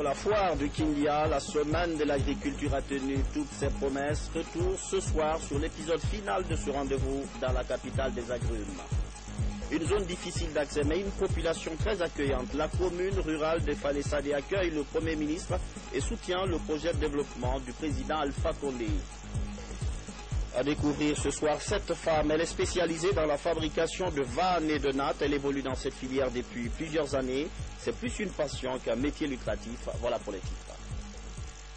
la foire du Kindia, la semaine de l'agriculture a tenu toutes ses promesses. Retour ce soir sur l'épisode final de ce rendez-vous dans la capitale des agrumes. Une zone difficile d'accès, mais une population très accueillante. La commune rurale de Falessade accueille le Premier ministre et soutient le projet de développement du président Alpha Condé. À découvrir ce soir cette femme, elle est spécialisée dans la fabrication de vannes et de nattes. Elle évolue dans cette filière depuis plusieurs années. C'est plus une passion qu'un métier lucratif. Voilà pour les titres.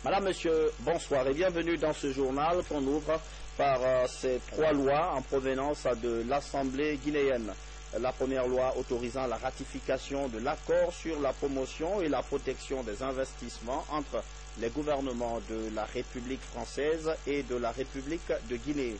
Madame, monsieur, bonsoir et bienvenue dans ce journal qu'on ouvre par ces trois lois en provenance de l'Assemblée guinéenne. La première loi autorisant la ratification de l'accord sur la promotion et la protection des investissements entre les gouvernements de la République française et de la République de Guinée.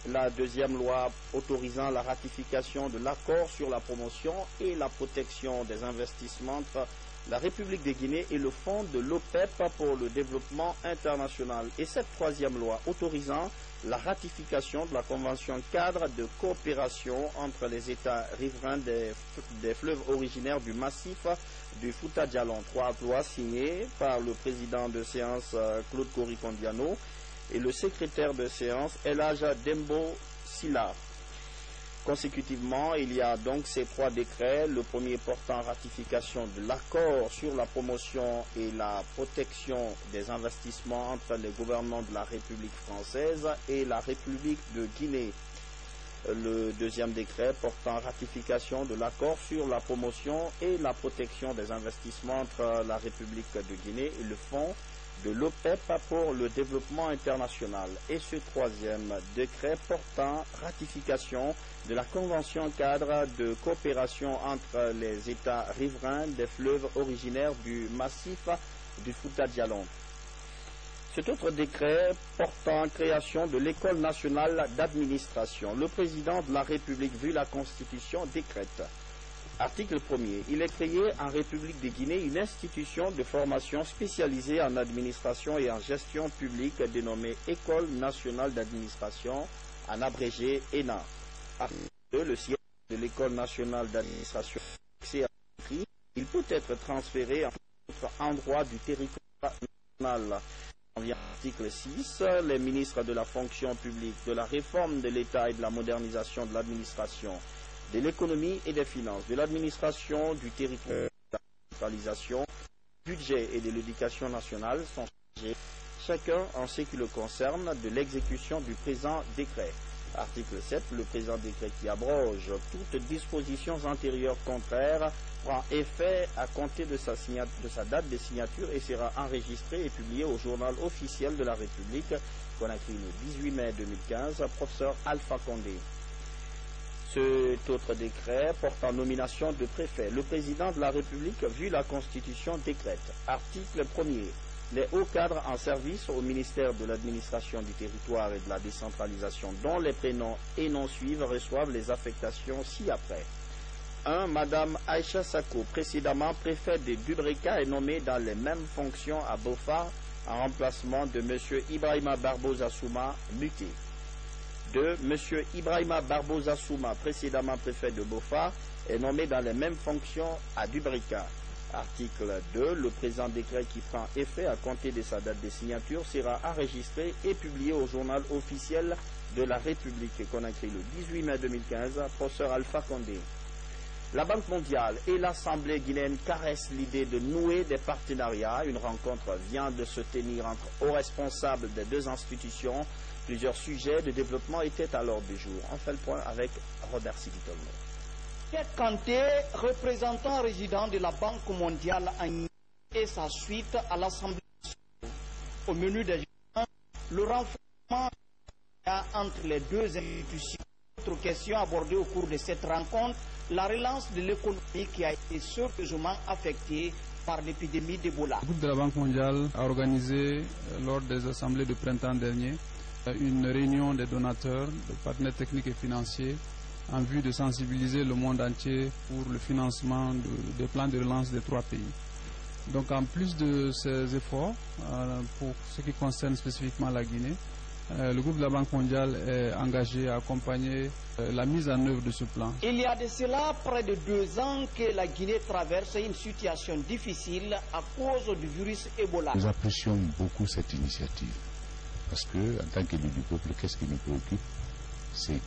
La deuxième loi autorisant la ratification de l'accord sur la promotion et la protection des investissements entre la République de Guinée et le Fonds de l'OPEP pour le développement international. Et cette troisième loi autorisant la ratification de la Convention cadre de coopération entre les États riverains des fleuves originaires du massif du Fouta Djallon. Trois lois signées par le président de séance Claude Korikondiano et le secrétaire de séance El Hadja Dembo Silla. Consécutivement, il y a donc ces trois décrets, le premier portant ratification de l'accord sur la promotion et la protection des investissements entre les gouvernements de la République française et la République de Guinée. Le deuxième décret portant ratification de l'accord sur la promotion et la protection des investissements entre la République de Guinée et le Fonds de l'OPEP pour le développement international. Et ce troisième décret portant ratification de la Convention cadre de coopération entre les États riverains des fleuves originaires du massif du Fouta Djallon. Cet autre décret portant création de l'École nationale d'administration. Le président de la République, vu la Constitution, décrète. Article 1er. Il est créé en République de Guinée une institution de formation spécialisée en administration et en gestion publique dénommée École nationale d'administration, en abrégé ENA. Article 2. Le siège de l'École nationale d'administration il peut être transféré à un autre endroit du territoire national. Article 6. Les ministres de la fonction publique, de la réforme de l'État et de la modernisation de l'administration, de l'économie et des finances, de l'administration du territoire, de la centralisation, du budget et de l'éducation nationale sont chargés, chacun en ce qui le concerne, de l'exécution du présent décret. Article 7. Le présent décret qui abroge toutes dispositions antérieures contraires prend effet à compter de sa date de signature et sera enregistré et publié au journal officiel de la République, Conakry le 18 mai 2015, professeur Alpha Condé. Cet autre décret portant nomination de préfet. Le président de la République, vu la Constitution, décrète. Article 1er. Les hauts cadres en service au ministère de l'administration du territoire et de la décentralisation, dont les prénoms et noms suivent, reçoivent les affectations ci-après. 1. Madame Aïcha Sako, précédemment préfet de Dubreka, est nommée dans les mêmes fonctions à Bofa, en remplacement de M. Ibrahima Barbosa Souma, muté. 2. M. Ibrahima Barbosa Souma, précédemment préfet de Bofa, est nommé dans les mêmes fonctions à Dubreka. Article 2. Le présent décret qui prend effet à compter de sa date de signature sera enregistré et publié au journal officiel de la République Conakry le 18 mai 2015, professeur Alpha Condé. La Banque mondiale et l'Assemblée guinéenne caressent l'idée de nouer des partenariats. Une rencontre vient de se tenir entre hauts responsables des deux institutions. Plusieurs sujets de développement étaient à l'ordre du jour. On fait le point avec Robert Sigitolmo. Pierre Kanté, représentant résident de la Banque mondiale et sa suite à l'Assemblée au menu des gens, le renforcement entre les deux institutions. Autre question abordée au cours de cette rencontre, la relance de l'économie qui a été sérieusement affectée par l'épidémie d'Ebola. Le groupe de la Banque mondiale a organisé lors des assemblées de printemps dernier une réunion des donateurs, des partenaires techniques et financiers en vue de sensibiliser le monde entier pour le financement des plans de relance des trois pays. Donc en plus de ces efforts, pour ce qui concerne spécifiquement la Guinée, Le groupe de la Banque mondiale est engagé à accompagner la mise en œuvre de ce plan. Il y a de cela près de 2 ans que la Guinée traverse une situation difficile à cause du virus Ebola. Nous apprécions beaucoup cette initiative parce que, en tant qu'élu du peuple, qu'est-ce qui nous préoccupe? C'est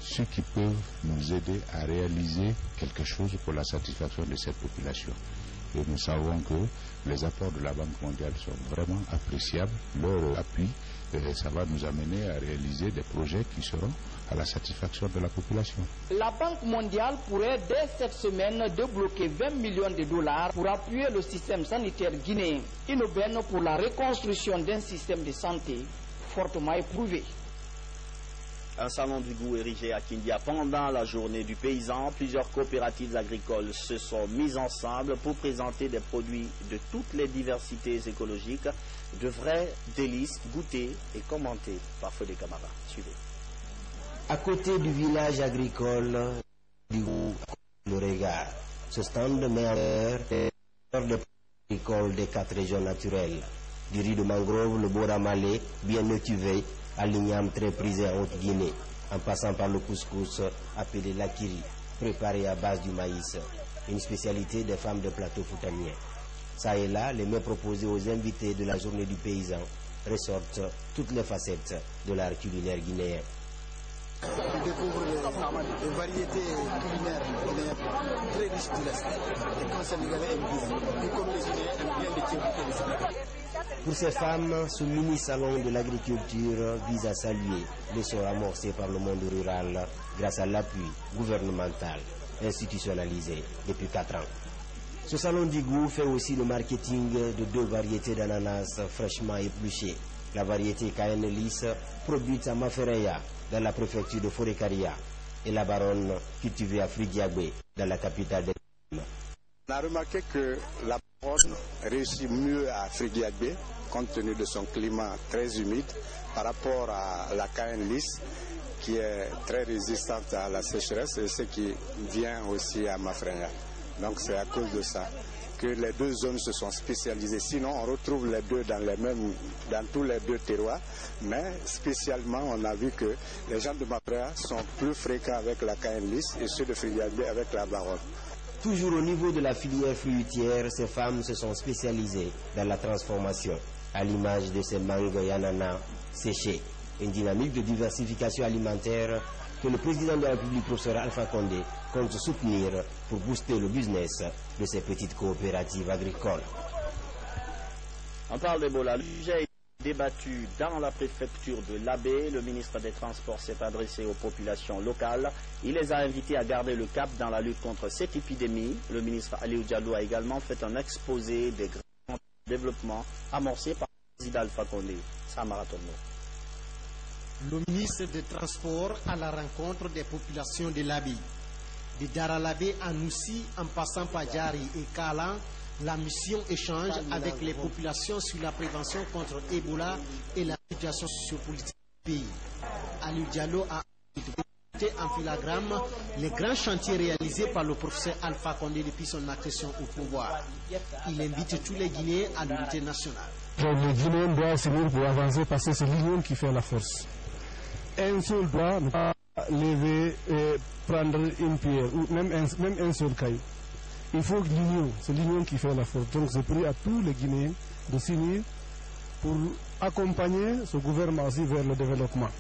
ceux qui peuvent nous aider à réaliser quelque chose pour la satisfaction de cette population. Et nous savons que les apports de la Banque mondiale sont vraiment appréciables. Leur appui, ça va nous amener à réaliser des projets qui seront à la satisfaction de la population. La Banque mondiale pourrait dès cette semaine débloquer 20 millions de dollars pour appuyer le système sanitaire guinéen, une aubaine pour la reconstruction d'un système de santé fortement éprouvé. Un salon du goût érigé à Kindia pendant la journée du paysan. Plusieurs coopératives agricoles se sont mises ensemble pour présenter des produits de toutes les diversités écologiques, de vrais délices goûtés et commentés par Fodé Camara. Suivez. À côté du village agricole du goût, le regard, ce stand met en valeur des agricoles des 4 régions naturelles. Du riz de mangrove, le bora malais, bien étuvé, à l'igname très prisé en Haute-Guinée, en passant par le couscous appelé l'akiri, préparé à base du maïs, une spécialité des femmes de plateau foutanier. Ça et là, les mets proposés aux invités de la journée du paysan ressortent toutes les facettes de l'art culinaire guinéen. On découvre les variétés culinaires guinéennes très riches de l'Est. Et quand les Sénégalais aiment bien, tout comme les Guinéens aiment bien les Tchèques et les Sénégalais. Pour ces femmes, ce mini-salon de l'agriculture vise à saluer l'essor amorcé par le monde rural grâce à l'appui gouvernemental institutionnalisé depuis 4 ans. Ce salon du goût fait aussi le marketing de 2 variétés d'ananas fraîchement épluchées. La variété Cayenne lisse, produite à Mafereya, dans la préfecture de Forêt-Caria, et la baronne cultivée à Fridiagbé, dans la capitale de l'Est. On a remarqué que la baronne réussit mieux à Fridiagbé, compte tenu de son climat très humide, par rapport à la Cayenne lisse, qui est très résistante à la sécheresse, et ce qui vient aussi à Mafereya. Donc c'est à cause de ça que les 2 zones se sont spécialisées. Sinon, on retrouve les deux dans tous les 2 terroirs. Mais spécialement, on a vu que les gens de Mafereya sont plus fréquents avec la Cayenne lisse et ceux de Fridiagbé avec la baronne. Toujours au niveau de la filière fruitière, ces femmes se sont spécialisées dans la transformation, à l'image de ces mangues et ananas séchés. Une dynamique de diversification alimentaire que le président de la République, professeur Alpha Condé, compte soutenir pour booster le business de ces petites coopératives agricoles. On parle d'Ebola. Le sujet est débattu dans la préfecture de l'Abbé. Le ministre des Transports s'est adressé aux populations locales. Il les a invités à garder le cap dans la lutte contre cette épidémie. Le ministre Aliou Diallo a également fait un exposé des grands développements amorcés par le président Alpha Condé. Samara Tono. Le ministre des Transports à la rencontre des populations de l'Abbé. De Daralabé à Noussi, en passant par Djari et Kala, la mission échange avec les populations sur la prévention contre Ebola et la situation sociopolitique du pays. Aliou Diallo a invité en filagramme les grands chantiers réalisés par le professeur Alpha Condé depuis son accession au pouvoir. Il invite tous les Guinéens à l'unité nationale. Les Guinéens doivent s'unir pour avancer parce que c'est l'union qui fait la force. Un seul doigt ne pas lever et prendre une pierre, ou même un seul caillou. Il faut l'union, c'est l'union qui fait la force. Donc je prie à tous les Guinéens de s'unir pour accompagner ce gouvernement aussi vers le développement.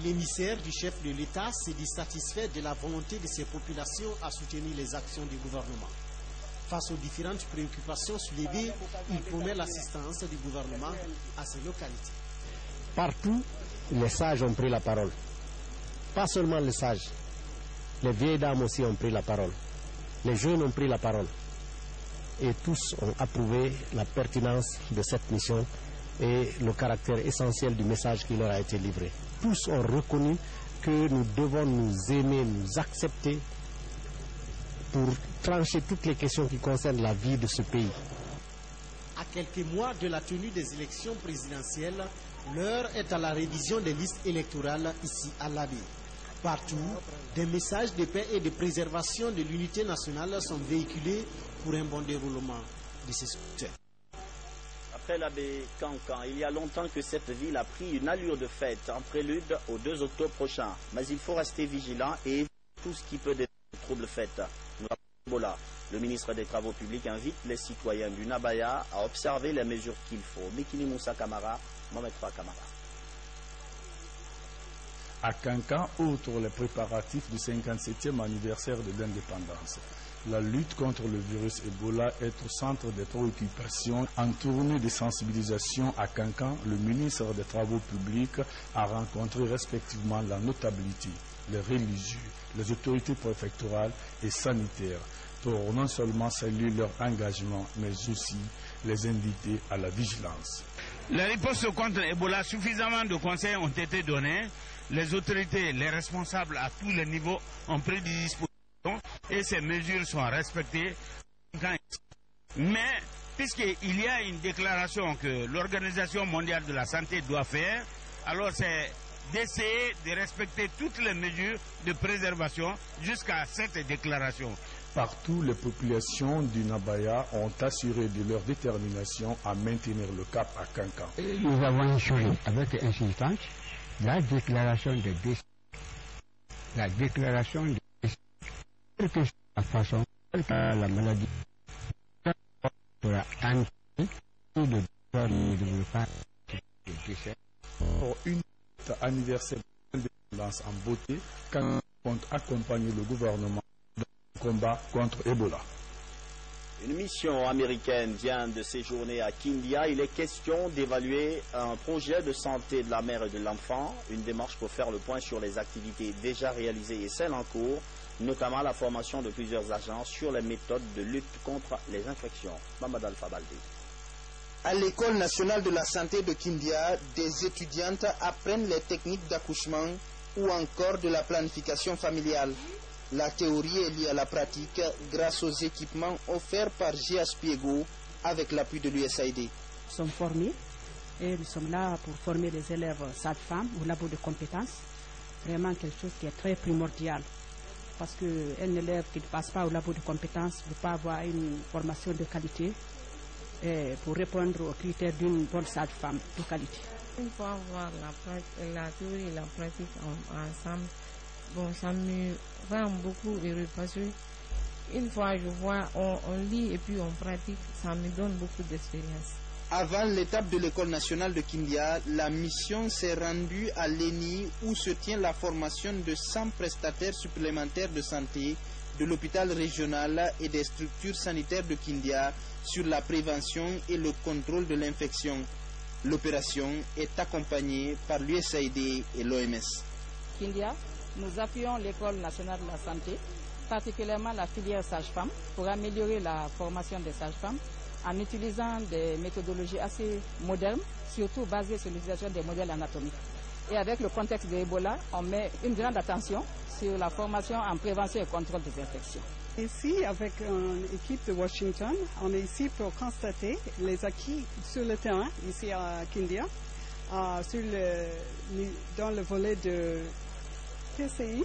L'émissaire du chef de l'État s'est dit satisfait de la volonté de ses populations à soutenir les actions du gouvernement. Face aux différentes préoccupations soulevées, il promet l'assistance du gouvernement à ces localités. Partout, les sages ont pris la parole. Pas seulement les sages, les vieilles dames aussi ont pris la parole. Les jeunes ont pris la parole. Et tous ont approuvé la pertinence de cette mission et le caractère essentiel du message qui leur a été livré. Tous ont reconnu que nous devons nous aimer, nous accepter pour trancher toutes les questions qui concernent la vie de ce pays. À quelques mois de la tenue des élections présidentielles, l'heure est à la révision des listes électorales ici à l'Abbé. Partout, des messages de paix et de préservation de l'unité nationale sont véhiculés pour un bon déroulement de ces scrutins. Après l'abbé Cancan, il y a longtemps que cette ville a pris une allure de fête en prélude au 2 octobre prochain. Mais il faut rester vigilant et éviter tout ce qui peut détruire le trouble fête. Le ministre des Travaux publics invite les citoyens du Nabaya à observer les mesures qu'il faut. Mikini Moussa Kamara, Mohamed Fa Kamara. À Cancan, outre les préparatifs du 57e anniversaire de l'indépendance, la lutte contre le virus Ebola est au centre des préoccupations. En tournée de sensibilisation à Cancan, le ministre des Travaux publics a rencontré respectivement la notabilité, les religieux, les autorités préfectorales et sanitaires pour non seulement saluer leur engagement, mais aussi les inviter à la vigilance. La riposte contre Ebola, suffisamment de conseils ont été donnés. Les autorités, les responsables à tous les niveaux ont pris des dispositions et ces mesures sont respectées. Mais puisqu'il y a une déclaration que l'Organisation mondiale de la santé doit faire, alors c'est d'essayer de respecter toutes les mesures de préservation jusqu'à cette déclaration. Partout, les populations du Nabaya ont assuré de leur détermination à maintenir le cap à Cancan. Nous avons échoué avec insistance la déclaration de décès. La déclaration de décès. Quelle que soit la façon, quelle que soit la maladie, sera annoncée ou le docteur ne devrait pas de décès. Pour une anniversaire d'indépendance en beauté, Cancan compte accompagner le gouvernement dans le combat contre Ebola. Une mission américaine vient de séjourner à Kindia. Il est question d'évaluer un projet de santé de la mère et de l'enfant, une démarche pour faire le point sur les activités déjà réalisées et celles en cours, notamment la formation de plusieurs agents sur les méthodes de lutte contre les infections. Mamad Alpha Baldé. À l'École nationale de la santé de Kindia, des étudiantes apprennent les techniques d'accouchement ou encore de la planification familiale. La théorie est liée à la pratique grâce aux équipements offerts par GH Piego avec l'appui de l'USAID. Nous sommes formés et nous sommes là pour former les élèves sages-femmes au labo de compétences. Vraiment quelque chose qui est très primordial parce qu'un élève qui ne passe pas au labo de compétences ne peut pas avoir une formation de qualité et pour répondre aux critères d'une bonne sage-femme de qualité. Il faut avoir la théorie et la pratique ensemble. Bon, ça me rend beaucoup heureux parce que une fois je vois, on lit et puis on pratique, ça me donne beaucoup d'expérience. Avant l'étape de l'école nationale de Kindia, la mission s'est rendue à l'ENI où se tient la formation de 100 prestataires supplémentaires de santé de l'hôpital régional et des structures sanitaires de Kindia sur la prévention et le contrôle de l'infection. L'opération est accompagnée par l'USAID et l'OMS. Kindia, nous appuyons l'école nationale de la santé, particulièrement la filière sage-femme, pour améliorer la formation des sages-femmes en utilisant des méthodologies assez modernes, surtout basées sur l'utilisation des modèles anatomiques. Et avec le contexte de Ebola, on met une grande attention sur la formation en prévention et contrôle des infections. Ici, avec une équipe de Washington, on est ici pour constater les acquis sur le terrain, ici à Kindia, dans le volet de PCI.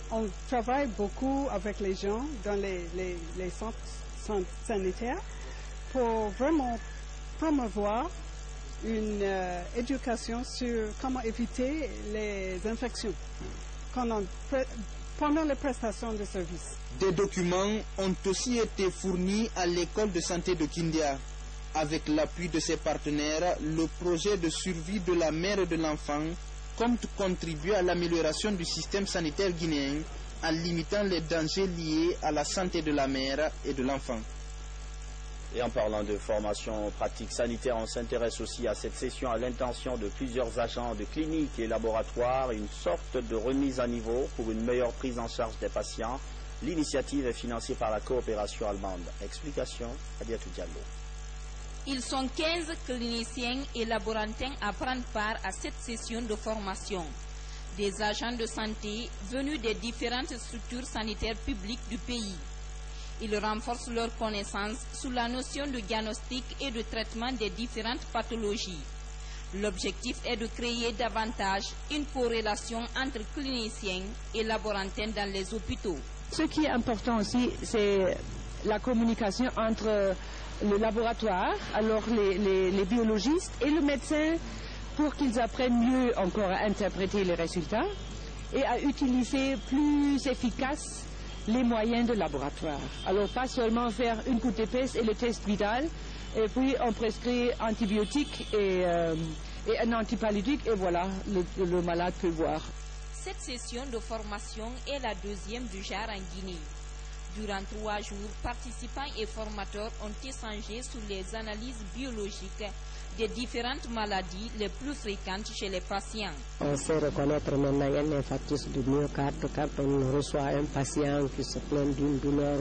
On travaille beaucoup avec les gens dans les centres sanitaires pour vraiment promouvoir une éducation sur comment éviter les infections pendant les prestations de services. Des documents ont aussi été fournis à l'école de santé de Kindia. Avec l'appui de ses partenaires, le projet de survie de la mère et de l'enfant compte contribuer à l'amélioration du système sanitaire guinéen en limitant les dangers liés à la santé de la mère et de l'enfant. Et en parlant de formation pratique sanitaire, on s'intéresse aussi à cette session à l'intention de plusieurs agents de cliniques et laboratoires, une sorte de remise à niveau pour une meilleure prise en charge des patients. L'initiative est financée par la coopération allemande. Explication, Adiatou Diallo. Ils sont 15 cliniciens et laborantins à prendre part à cette session de formation. Des agents de santé venus des différentes structures sanitaires publiques du pays. Ils renforcent leurs connaissances sur la notion de diagnostic et de traitement des différentes pathologies. L'objectif est de créer davantage une corrélation entre cliniciens et laborantins dans les hôpitaux. Ce qui est important aussi, c'est la communication entre le laboratoire, alors les biologistes et le médecin, pour qu'ils apprennent mieux encore à interpréter les résultats et à utiliser plus efficace les moyens de laboratoire. Alors pas seulement faire une goutte d'épaisse et le test vital, et puis on prescrit antibiotiques et un antipaludique, et voilà, le malade peut boire. Cette session de formation est la deuxième du genre en Guinée. Durant 3 jours, participants et formateurs ont échangé sur les analyses biologiques des différentes maladies les plus fréquentes chez les patients. On sait reconnaître maintenant un infarctus du myocarde quand on reçoit un patient qui se plaint d'une douleur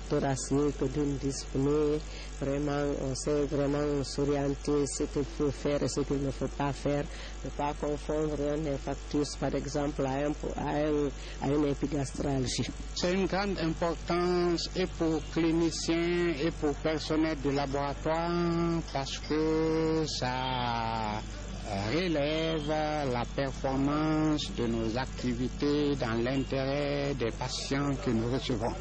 thoracique, d'une dyspnée. Vraiment, on sait vraiment s'orienter ce qu'il faut faire et ce qu'il ne faut pas faire. Ne pas confondre un infarctus, par exemple, à une épigastralgie. C'est une grande importance et pour cliniciens et pour personnel de laboratoire parce que ça relève la performance de nos activités dans l'intérêt des patients que nous recevons.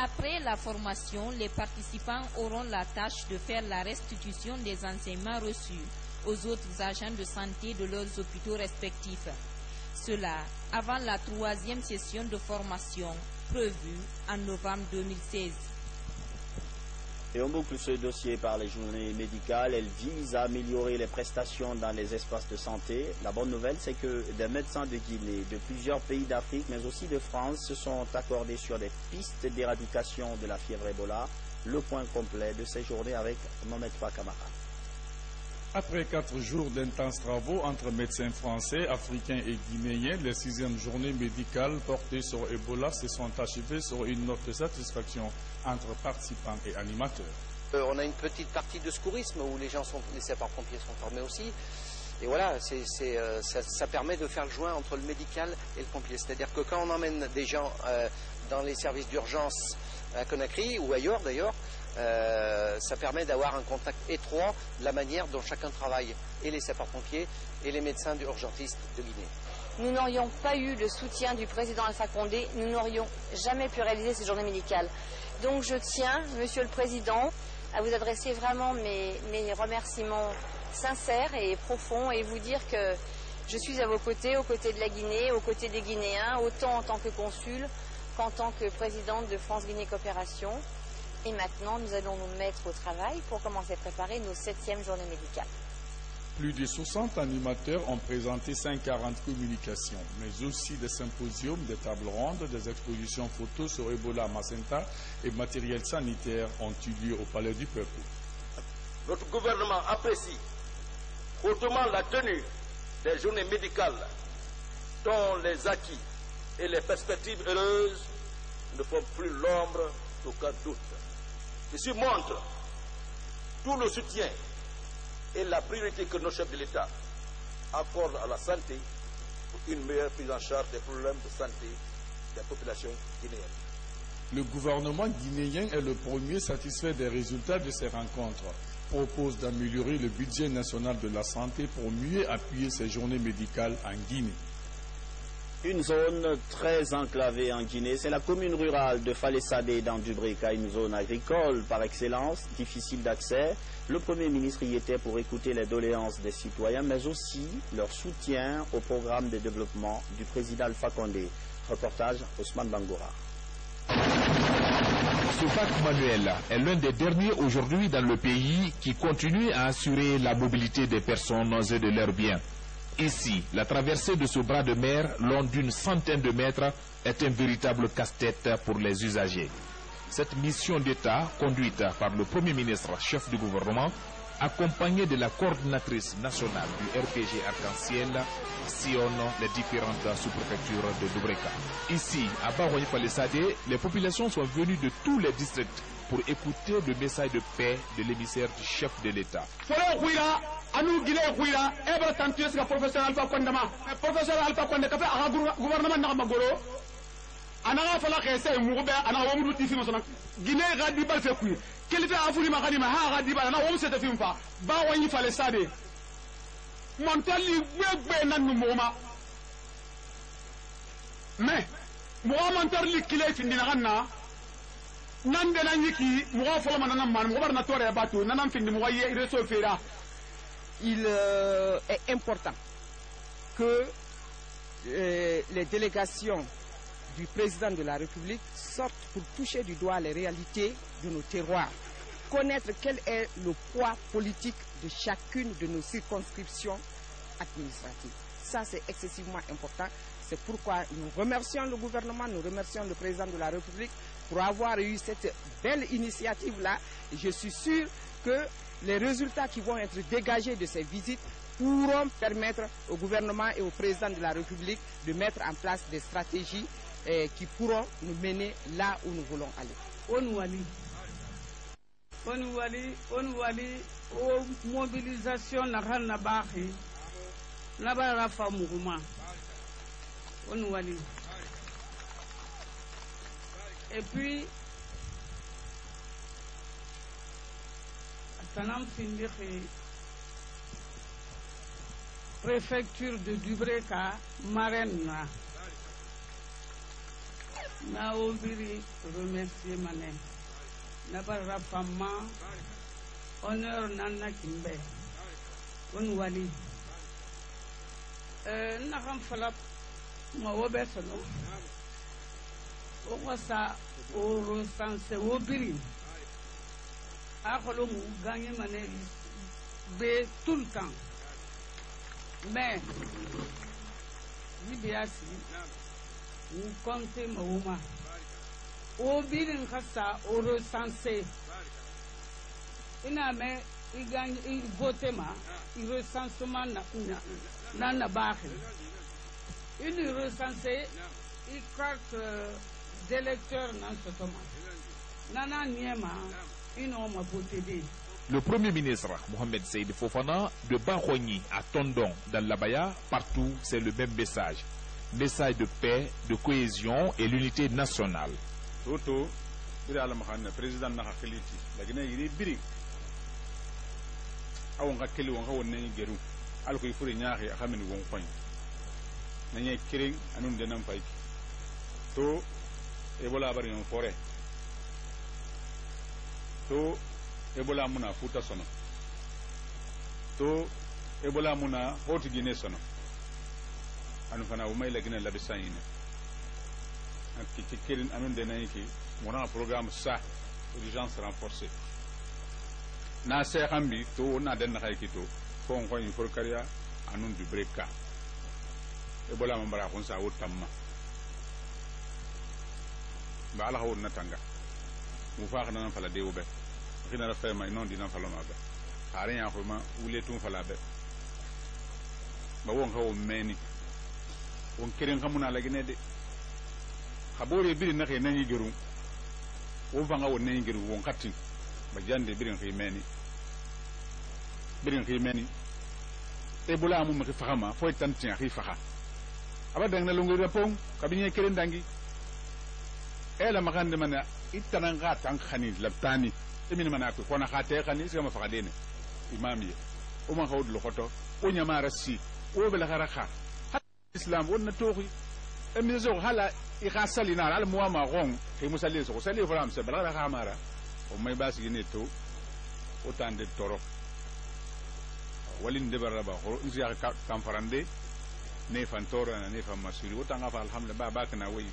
Après la formation, les participants auront la tâche de faire la restitution des enseignements reçus aux autres agents de santé de leurs hôpitaux respectifs. Cela avant la 3e session de formation prévue en novembre 2016. Et on boucle ce dossier par les journées médicales. Elles visent à améliorer les prestations dans les espaces de santé. La bonne nouvelle, c'est que des médecins de Guinée, de plusieurs pays d'Afrique, mais aussi de France, se sont accordés sur des pistes d'éradication de la fièvre Ebola. Le point complet de ces journées avec Mohamed Fakamara. Après 4 jours d'intenses travaux entre médecins français, africains et guinéens, les 6e journées médicales portées sur Ebola se sont achevées sur une note de satisfaction entre participants et animateurs. On a une petite partie de secourisme où les sapeurs-pompiers sont formés aussi. Et voilà, ça permet de faire le joint entre le médical et le pompier. C'est-à-dire que quand on emmène des gens dans les services d'urgence à Conakry ou ailleurs d'ailleurs, ça permet d'avoir un contact étroit de la manière dont chacun travaille, et les sapeurs-pompiers et les médecins urgentistes de Guinée. Nous n'aurions pas eu le soutien du président Alpha Condé, nous n'aurions jamais pu réaliser ces journées médicales. Donc je tiens, Monsieur le Président, à vous adresser vraiment mes remerciements sincères et profonds et vous dire que je suis à vos côtés, aux côtés de la Guinée, aux côtés des Guinéens, autant en tant que consul qu'en tant que présidente de France-Guinée Coopération. Et maintenant, nous allons nous mettre au travail pour commencer à préparer nos 7e journées médicales. Plus de 60 animateurs ont présenté 140 communications, mais aussi des symposiums, des tables rondes, des expositions photos sur Ebola, Macenta et matériel sanitaire ont eu lieu au Palais du Peuple. Notre gouvernement apprécie hautement la tenue des journées médicales dont les acquis et les perspectives heureuses ne font plus l'ombre d'aucun doute. Ceci montre tout le soutien et la priorité que nos chefs de l'État accordent à la santé pour une meilleure prise en charge des problèmes de santé des populations guinéennes. Le gouvernement guinéen est le premier satisfait des résultats de ces rencontres. Propose d'améliorer le budget national de la santé pour mieux appuyer ces journées médicales en Guinée. Une zone très enclavée en Guinée, c'est la commune rurale de Falessadé dans Dubrika, une zone agricole par excellence, difficile d'accès. Le Premier ministre y était pour écouter les doléances des citoyens, mais aussi leur soutien au programme de développement du président Alpha Condé. Reportage Ousmane Bangoura. Ce parc manuel est l'un des derniers aujourd'hui dans le pays qui continue à assurer la mobilité des personnes et de leurs biens. Ici, la traversée de ce bras de mer, long d'une centaine de mètres, est un véritable casse-tête pour les usagers. Cette mission d'État, conduite par le Premier ministre, chef du gouvernement, accompagné de la coordinatrice nationale du RPG Arc-en-Ciel, sillonne les différentes sous-préfectures de Dubrika. Ici, à Baroye-Falessadé, les populations sont venues de tous les districts pour écouter le message de paix de l'émissaire du chef de l'État. Il est important que les délégations du président de la République sortent pour toucher du doigt les réalités de nos terroirs, connaître quel est le poids politique de chacune de nos circonscriptions administratives. Ça, c'est excessivement important. C'est pourquoi nous remercions le gouvernement, nous remercions le président de la République pour avoir eu cette belle initiative-là. Je suis sûr que les résultats qui vont être dégagés de ces visites pourront permettre au gouvernement et au président de la République de mettre en place des stratégies qui pourront nous mener là où nous voulons aller. Mobilisation et puis préfecture de Dubreka, Marraine. Na obiri remercier mané. Na bara fama honneur nana kimbe. On wali. Na xam falap ma wobe sono. O sa o recense obiri. A kholo mu gagner mané be tout le temps. Mais Libiasi vous comptez Mahouma au bilan khassa au recensé iname il gagne il vote ma il recensement na baxe il recensé il carte d'électeur dans ce moment nana niema inoma voter. Le Premier ministre Mohamed Seyd Fofana de Barogny à Tondon dans l'Abaya, partout c'est le même message. Message de paix, de cohésion et l'unité nationale. Toto, le président n'a pas la Guinée il est biri. Awon kakeli won hawon nan geru. Alko ifure nyaari xamni won koñ. Nañe kiring anum de nam fay. To ebola bari on forêt. To Ebola muna futa sono to Ebola muna hoti Guinée sono anu fana o may la Guinée la bisayine ak ci kerin anon de nayiki mona programme ça urgence renforcée na se xambi to na den xay ki to fon ko ni for kariya anon du breka Ebola mambara kon sa wotamma ba ala hawon natanga mu faax na fala de wobe Rina la femme non dina faloma be rien vraiment ou les tout fala be ba won hawo meni won kirin xamuna la Guinée de xabore biri na xey nañu geru wo fa nga won nañu geru won xatti ba jande biri xey meni e bula mu ma faxama foy tan tian xey faxa aba dang na lu ngi repong kabiñe kirin dangi e la ma xande mana itananga tan xani labtani Emine manako kona khate khani sima fakadene imamiye o man hawd lo khoto o nyama rassi o bela kharakha islam wonna toxi emine zo hala ikhasalina al muama gon ke musalli so sali fram se bela khamara o may basi ne to o tande toro walin de baraba ko nziya kam farande ne fantora ne fam masuri o tanga fa alhamdulillah ba kana wi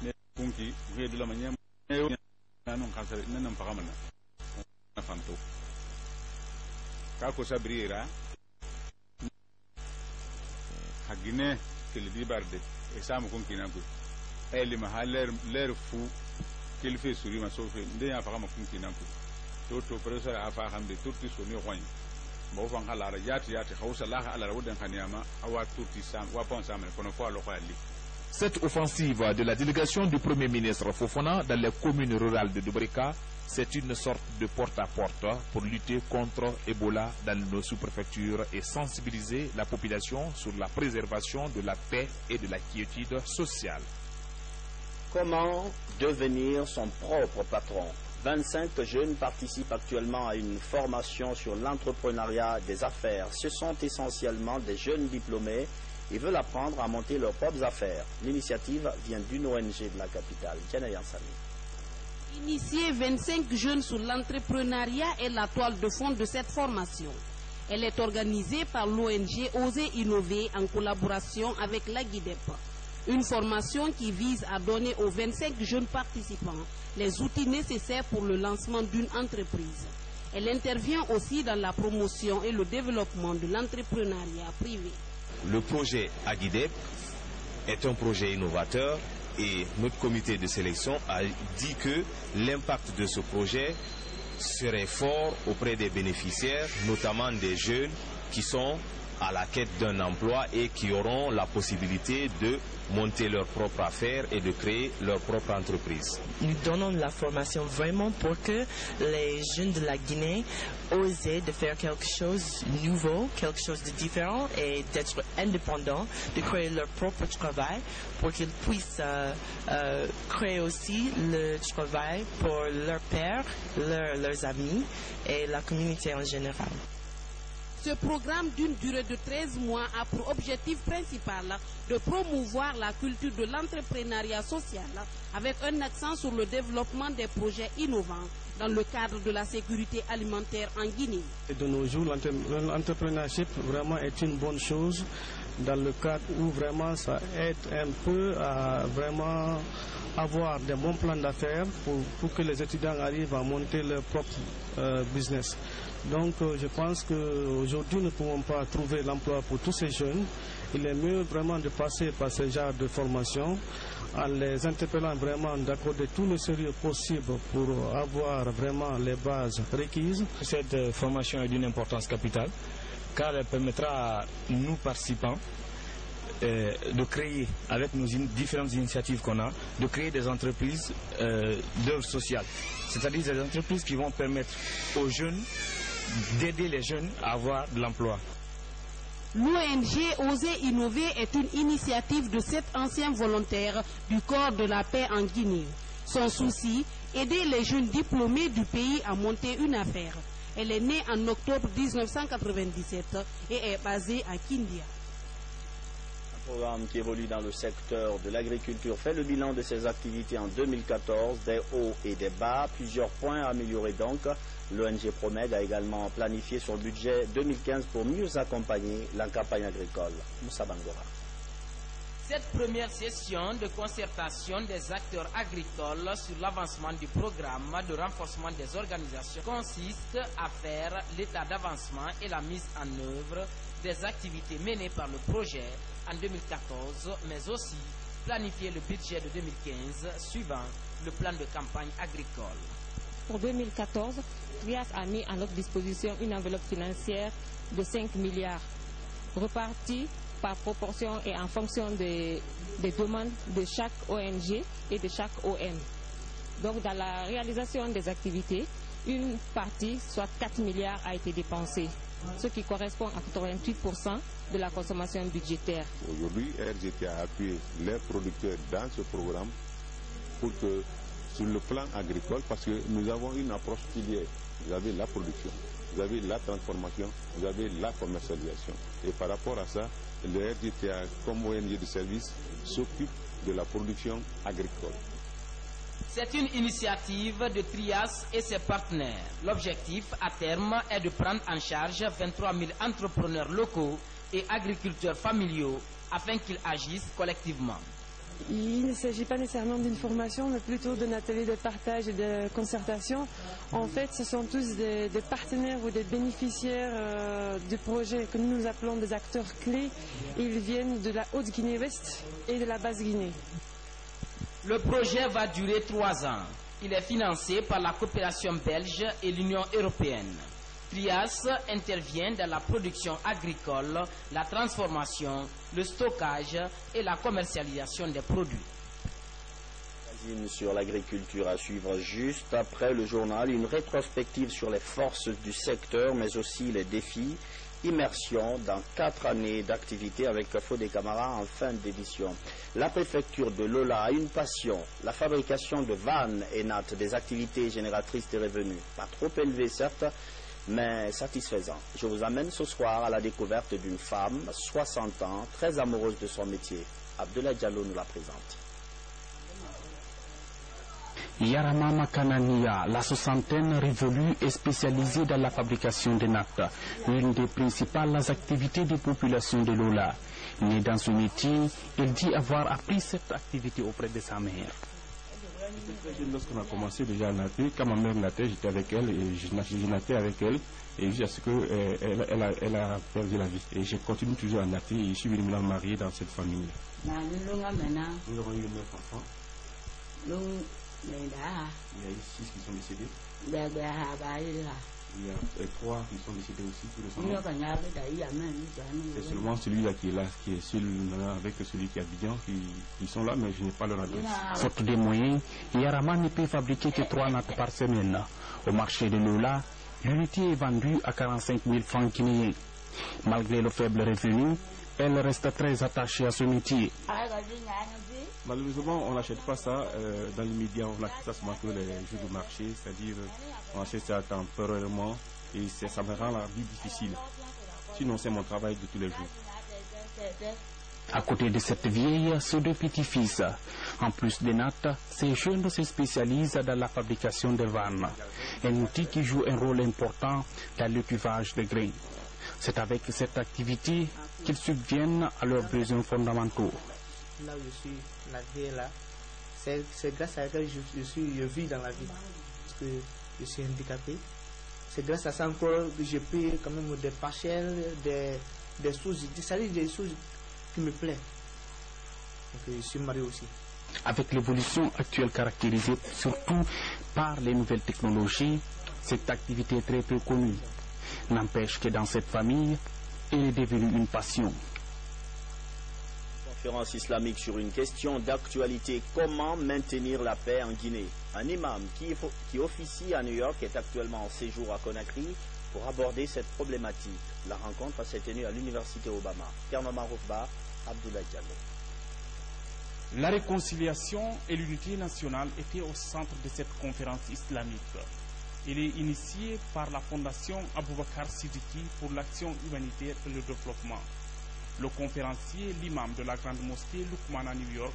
ne kunki hedu la manyam non khasare nan fakamana fanto kako sabrira hagine kele di barde e samu kon kinanko eli mahaler ler fu kele fe suri ma sofe nde ya fakama kon kinanko to professeur afa hambe turti soni roñ bo fan halara yati hausa la ala woden khaniyama awa turti sam wa pensa men kono fo lo khali. Cette offensive de la délégation du Premier ministre Fofana dans les communes rurales de Dubreka, c'est une sorte de porte-à-porte pour lutter contre Ebola dans nos sous-préfectures et sensibiliser la population sur la préservation de la paix et de la quiétude sociale. Comment devenir son propre patron? 25 jeunes participent actuellement à une formation sur l'entrepreneuriat des affaires. Ce sont essentiellement des jeunes diplômés. Ils veulent apprendre à monter leurs propres affaires. L'initiative vient d'une ONG de la capitale, Diana Yansami. Initier 25 jeunes sur l'entrepreneuriat est la toile de fond de cette formation. Elle est organisée par l'ONG Oser Innover en collaboration avec la GUIDEP. Une formation qui vise à donner aux 25 jeunes participants les outils nécessaires pour le lancement d'une entreprise. Elle intervient aussi dans la promotion et le développement de l'entrepreneuriat privé. Le projet AGUIDEP est un projet innovateur et notre comité de sélection a dit que l'impact de ce projet serait fort auprès des bénéficiaires, notamment des jeunes qui sont à la quête d'un emploi et qui auront la possibilité de monter leur propre affaire et de créer leur propre entreprise. Nous donnons la formation vraiment pour que les jeunes de la Guinée osent de faire quelque chose de nouveau, quelque chose de différent et d'être indépendants, de créer leur propre travail pour qu'ils puissent créer aussi le travail pour leurs pères, leurs amis et la communauté en général. Ce programme d'une durée de 13 mois a pour objectif principal de promouvoir la culture de l'entrepreneuriat social avec un accent sur le développement des projets innovants dans le cadre de la sécurité alimentaire en Guinée. De nos jours, l'entrepreneurship vraiment est une bonne chose dans le cadre où vraiment ça aide un peu à vraiment avoir des bons plans d'affaires pour que les étudiants arrivent à monter leur propre business. Donc je pense qu'aujourd'hui nous ne pouvons pas trouver l'emploi pour tous ces jeunes. Il est mieux vraiment de passer par ce genre de formation en les interpellant vraiment d'accorder tout le sérieux possible pour avoir vraiment les bases requises. Cette formation est d'une importance capitale car elle permettra à nous participants de créer, avec nos différentes initiatives qu'on a, de créer des entreprises d'œuvre sociale. C'est-à-dire des entreprises qui vont permettre aux jeunes d'aider les jeunes à avoir de l'emploi. L'ONG Oser Innover est une initiative de 7 anciens volontaires du corps de la paix en Guinée. Son souci, aider les jeunes diplômés du pays à monter une affaire. Elle est née en octobre 1997 et est basée à Kindia. Un programme qui évolue dans le secteur de l'agriculture fait le bilan de ses activités en 2014, des hauts et des bas, plusieurs points à améliorer donc. L'ONG PROMED a également planifié son budget 2015 pour mieux accompagner la campagne agricole. Moussa Bangora. Cette première session de concertation des acteurs agricoles sur l'avancement du programme de renforcement des organisations consiste à faire l'état d'avancement et la mise en œuvre des activités menées par le projet en 2014, mais aussi planifier le budget de 2015 suivant le plan de campagne agricole. Pour 2014, TRIAS a mis à notre disposition une enveloppe financière de 5 milliards, repartie par proportion et en fonction des demandes de chaque ONG et de chaque OM. Donc dans la réalisation des activités, une partie, soit 4 milliards, a été dépensée, ce qui correspond à 88% de la consommation budgétaire. Aujourd'hui, RGT a appuyé les producteurs dans ce programme pour que, sur le plan agricole, parce que nous avons une approche filière. Vous avez la production, vous avez la transformation, vous avez la commercialisation. Et par rapport à ça, le RGTA, comme ONG de service, s'occupe de la production agricole. C'est une initiative de TRIAS et ses partenaires. L'objectif à terme est de prendre en charge 23 000 entrepreneurs locaux et agriculteurs familiaux afin qu'ils agissent collectivement. Il ne s'agit pas nécessairement d'une formation, mais plutôt d'un atelier de partage et de concertation. En fait, ce sont tous des partenaires ou des bénéficiaires du projet que nous appelons des acteurs clés. Ils viennent de la Haute-Guinée-Ouest et de la Basse-Guinée. Le projet va durer 3 ans. Il est financé par la coopération belge et l'Union européenne. TRIAS intervient dans la production agricole, la transformation, le stockage et la commercialisation des produits. Sur l'agriculture à suivre juste après le journal, une rétrospective sur les forces du secteur, mais aussi les défis. Immersion dans 4 années d'activité avec Fodé Camara en fin d'édition. La préfecture de Lola a une passion, la fabrication de vannes et nattes, des activités génératrices de revenus. Pas trop élevées certes, mais satisfaisant. Je vous amène ce soir à la découverte d'une femme, 60 ans, très amoureuse de son métier. Abdoulaye Diallo nous la présente. Yaramama Kanania, la soixantaine révolue et spécialisée dans la fabrication de nattes, l'une des principales activités des populations de Lola. Né dans ce métier, il dit avoir appris cette activité auprès de sa mère. Lorsqu'on a commencé déjà à natter, quand ma mère nattait, j'étais avec elle et je nattais avec elle. Et jusqu'à ce qu'elle a perdu la vie. Et je continue toujours à natter et je suis venu me marier dans cette famille. Nous avons eu 9 enfants. Il y a eu 6 qui sont décédés. Il y a 3 qui sont décédés aussi, tout récemment. C'est seulement celui-là qui est là, qui est seul avec celui qui est à Abidjan, qui sont là, mais je n'ai pas leur adresse. Faute des moyens, Yarama ne peut fabriquer que 3 nattes par semaine. Au marché de Lola, l'unité est vendue à 45 000 francs guinéens. Malgré le faible revenu, elle reste très attachée à ce métier. Malheureusement, on n'achète pas ça dans les médias, on achète ça seulement que les jours de marché, c'est-à-dire on achète ça temporairement et ça me rend la vie difficile. Sinon, c'est mon travail de tous les jours. À côté de cette vieille, ces 2 petits-fils. En plus des nattes, ces jeunes se spécialisent dans la fabrication de vannes, un outil qui joue un rôle important dans le cuvage de grains. C'est avec cette activité qu'ils subviennent à leurs besoins fondamentaux. Là où je suis, la vie est là, c'est grâce à laquelle je vis dans la vie, parce que je suis handicapé. C'est grâce à ça encore que je peux quand même des parcelles, des choses, des choses qui me plaisent. Donc je suis marié aussi. Avec l'évolution actuelle caractérisée surtout par les nouvelles technologies, cette activité est très peu connue. N'empêche que dans cette famille, elle est devenue une passion. Conférence islamique sur une question d'actualité: comment maintenir la paix en Guinée? Un imam qui officie à New York est actuellement en séjour à Conakry pour aborder cette problématique. La rencontre s'est tenue à l'université Obama. Kernoman Roufba, Abdoulaye Diallo. La réconciliation et l'unité nationale étaient au centre de cette conférence islamique. Elle est initiée par la fondation Aboubakar Siddiqui pour l'action humanitaire et le développement. Le conférencier, l'imam de la grande mosquée Lukman à New York,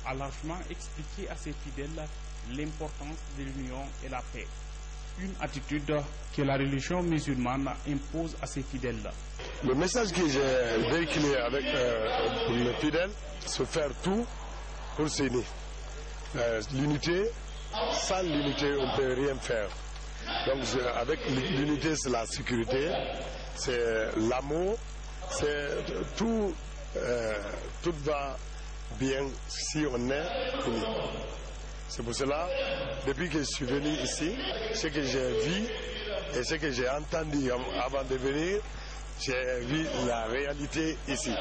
a largement expliqué à ses fidèles l'importance de l'union et la paix. Une attitude que la religion musulmane impose à ses fidèles. Le message que j'ai véhiculé avec les fidèles, c'est faire tout pour s'unir. L'unité, sans l'unité, on ne peut rien faire. Donc avec l'unité, c'est la sécurité, c'est l'amour, c'est tout va bien si on est unis. C'est pour cela, depuis que je suis venu ici, ce que j'ai vu et ce que j'ai entendu avant de venir, j'ai vu la réalité ici.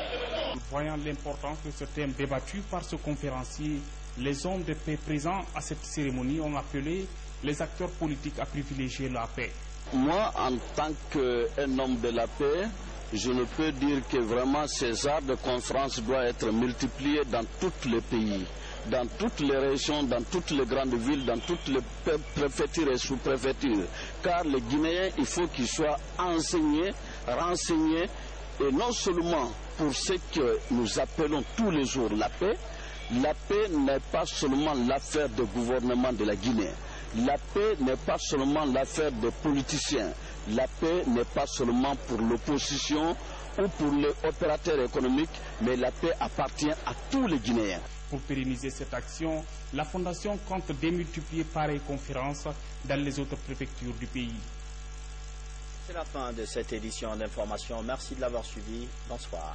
Voyant l'importance de ce thème débattu par ce conférencier, les hommes de paix présents à cette cérémonie ont appelé les acteurs politiques à privilégier la paix. Moi, en tant qu'un homme de la paix, je ne peux dire que vraiment ces genres de conférences doivent être multipliés dans tous les pays, dans toutes les régions, dans toutes les grandes villes, dans toutes les préfectures et sous-préfectures. Car les Guinéens, il faut qu'ils soient enseignés, renseignés, et non seulement pour ce que nous appelons tous les jours la paix n'est pas seulement l'affaire du gouvernement de la Guinée. La paix n'est pas seulement l'affaire des politiciens. La paix n'est pas seulement pour l'opposition ou pour les opérateurs économiques, mais la paix appartient à tous les Guinéens. Pour pérenniser cette action, la Fondation compte démultiplier pareilles conférences dans les autres préfectures du pays. C'est la fin de cette édition d'information. Merci de l'avoir suivi. Bonsoir.